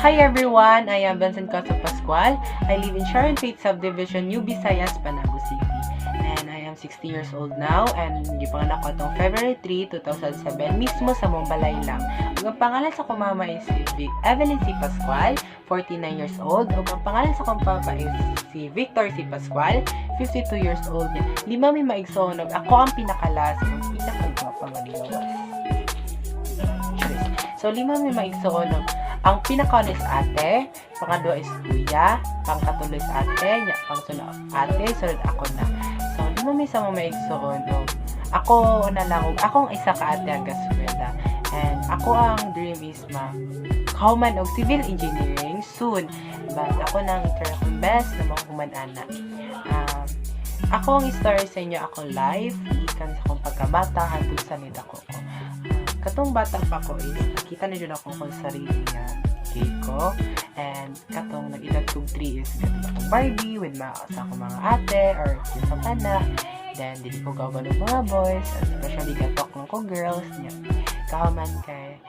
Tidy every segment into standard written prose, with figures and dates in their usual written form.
Hi everyone, I am Vincent Costa Pascual. I live in Sharon Faith Subdivision, New Visayas, Panabo City. And I am 60 years old now and gipanganak ko itong February 3, 2007 mismo sa Mumbalay lang. Ang pangalan sa kong mama is si Evelyn C. Pascual, 49 years old. Ug ang pangalan sa kong papa is si Victor C. Pascual, 52 years old. Lima may maigsoon. Ako ang pinakalas, ang pinakagwapang aliwas. So, lima may maigsoon. Ang pinakauna is ate, pangadua is kuya, pangkatulo is ate, pangsunod ate, sunod ako na. So, lima may sa mga maigsoon. Ako na lang, akong isa ka ate ang gaskwela. And ako ang dream is kauman og civil engineering soon. But ako nang try akong best na mahuman ana. Ako ang story sa inyo, ako live, ikan sa akong pagkabata, hanggang sa nid ako ko. Katong bata pa ko is, nakita na dyan ako kung sarili niya cake ko. And katong nag-edad kong 3 is, gatong akong Barbie with sa akong mga ate or sa pana. Then, dili ko gawin ng mga boys, especially gatok ng ko girls niya. Kaman kay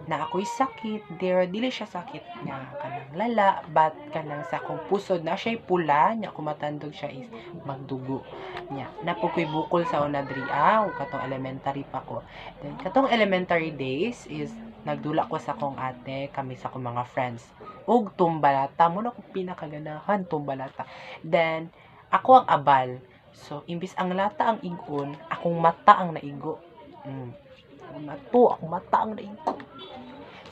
na ako'y sakit, dili siya sakit nga kanang lala, but kanang sa akong pusod na siya'y pula, niya kumatandog siya is magdugo niya. Napukoy bukol sa una dria, katong elementary pa ko. Then, katong elementary days is, nagdula ko sa akong ate, kami sa akong mga friends. Ug tumbalata, muna ko pinakaganahan, tumbalata. Then, ako ang abal. So, imbis ang lata ang igon, akong mata ang naigo. Akong mata ang naigo.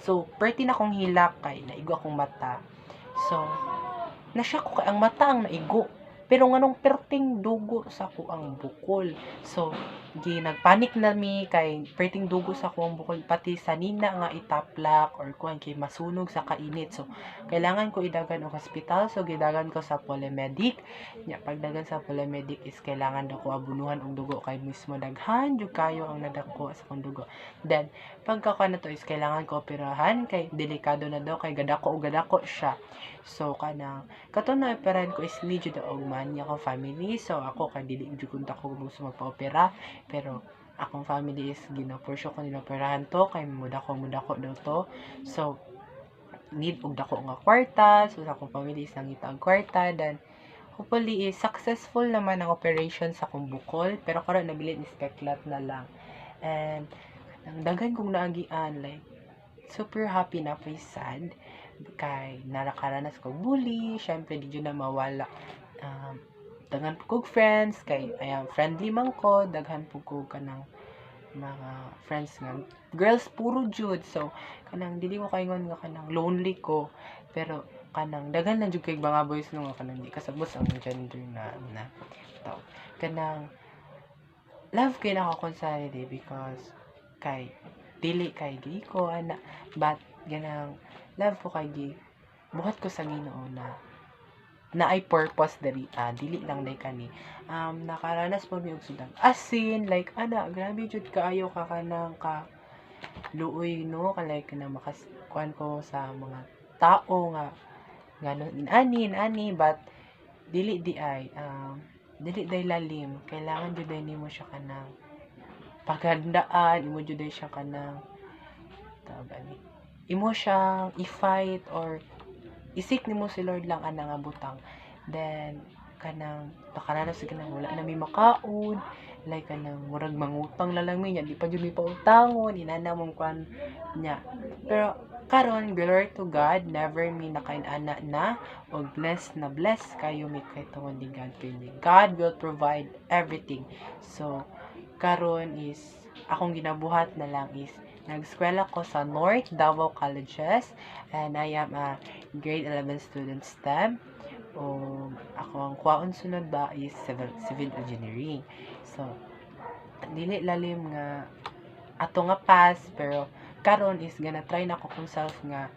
So, perti na akong hilak kay naigo akong mata. So, nasya ko kay ang mata ang naigo. Pero nganong perting dugo sa ko ang bukol. So, nagpanik na mi kay perting dugo sa ko ang bukol. Pati sa nina nga itaplak or kuhan kay masunog sa kainit. So, kailangan ko idagan og hospital. So, gidagan ko sa Polemedic. Pagdagan sa Polemedic is kailangan daw ko abunuhan og dugo kay mismo daghan jud kayo ang nadako sa kong dugo. Then, pagka na to is kailangan ko operahan kay delikado na daw kay gadako siya. So, katong na-operahan ko is hindi jud og niya akong family. So, ako dili jud kun ako gusto magpa-opera. Pero, akong family is gina-pursue ko nila-operahan to kay mudako daw to. So, need og dako nga kwarta. So, sa akong family is nangita ang kwarta. Then, hopefully is successful naman ang operation sa akong bukol. Pero karon nabilin is peklat na lang. And, ang daghan kong naagian, like, super happy na pa sad. Kay narakaranas ko bully. Syempre, di na mawala. Daghan po kong friends. Kay, friendly man ko. Daghan po ko kanang mga friends nga. Girls, puro jud. So, dili ko kaingon nga kanang lonely ko. Pero, daghan lang jud kay mga boys nga kanang di kasabot ang gender na to. Love kay na ako consolidate because kay dili kay gay ko ana, but love ko kay buhat ko sa Ginoo na ay purpose dili lang day kani nakaranas po mi og sudang asin like grabe jud kaayo ka kanang ka luoy no like na makaskuan ko sa mga tao nga ganon ani but dili day lalim. Kailangan jud day nimo siya kanang paghandaan, imo jud day siya kanang imo siyang i-fight or isik nimo si Lord lang ana nga butang. Then pakaranas sa wala na mi makaon, like murag mangutang na lang mi nya, di pa jud mi pautangon, inana mong kwan nya. Pero karon, glory to God, never mi nakain-ana na o bless kayo mi kay tungod ni God kini. God will provide everything. So karon is akong ginabuhat na lang is nag-eskwela ko sa North Davao Colleges and I am a grade 11 student STEM. Ako ang kwaon sunod ba is civil engineering. So dili lalim nga ato nga pass, pero karon is gonna try na ko kung self nga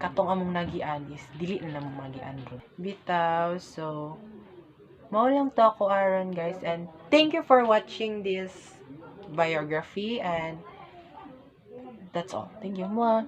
katong among nagian is dili na namong magian ro bitaw. So mao lang to ako aron guys, and thank you for watching this biography, and that's all. Thank you. Mwah.